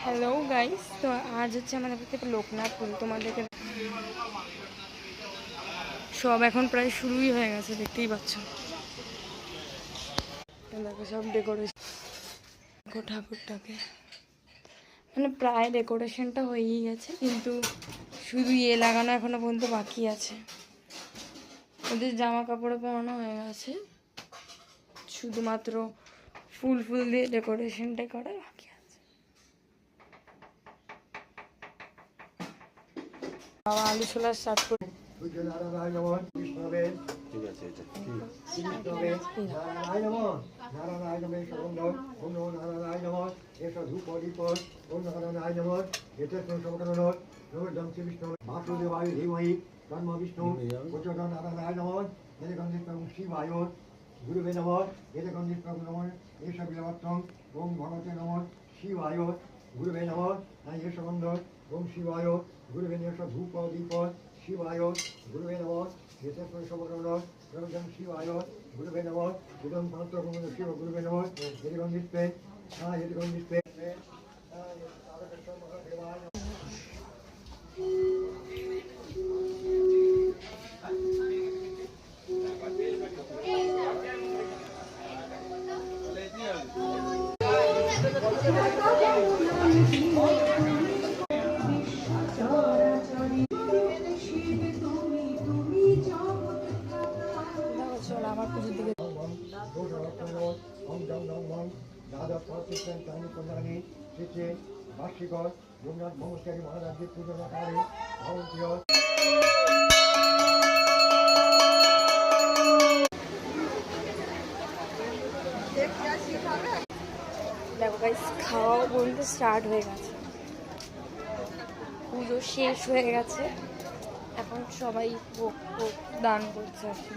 Hello guys, তো আজ হচ্ছে আমাদের থেকে লোকনাথ ফুল তোমাদেরকে সব এখন প্রায় শুরুই হয়ে গেছে, দেখতেই পাচ্ছ। দেখো সব ডেকোরেশন ঠাকুরটাকে মানে প্রায় ডেকোরেশনটা হয়েই গেছে, কিন্তু শুধু লাগানো এখনো পর্যন্ত বাকি আছে। ওদের জামা কাপড়ে পরানো হয়ে গেছে, শুধুমাত্র ফুল দিয়ে ডেকোরেশনটা করা বাকি আছে। বাবা আলু ছোলা স্টার্ট করে গুরুবে নম এতগন্ধিষ্ঠং নম এষ বিলবত্তং ওম ভগবতে নম শিবায় গুরুবে নম এষ গন্ধ ওম শিবায় গুরুবে এষ ধূপ দীপ শিবায় গুরুবে নম এতস্মৈ সমগ্র সর্বজং শিবায় গুরুবে নম ইদং পাত্র শিব গুরুবে নম এতগন্ধিষ্ঠে এতগন্ধিষ্ঠে আমার পুজোর দিকে বার্ষিকর রঘুনাথ ব্রহ্মচারী মহারাজের পূজনাকারে দেখো গাইস, খাওয়া পর্যন্ত স্টার্ট হয়ে গেছে, পুজো শেষ হয়ে গেছে, এখন সবাই ভোগ দান করছে আর কি।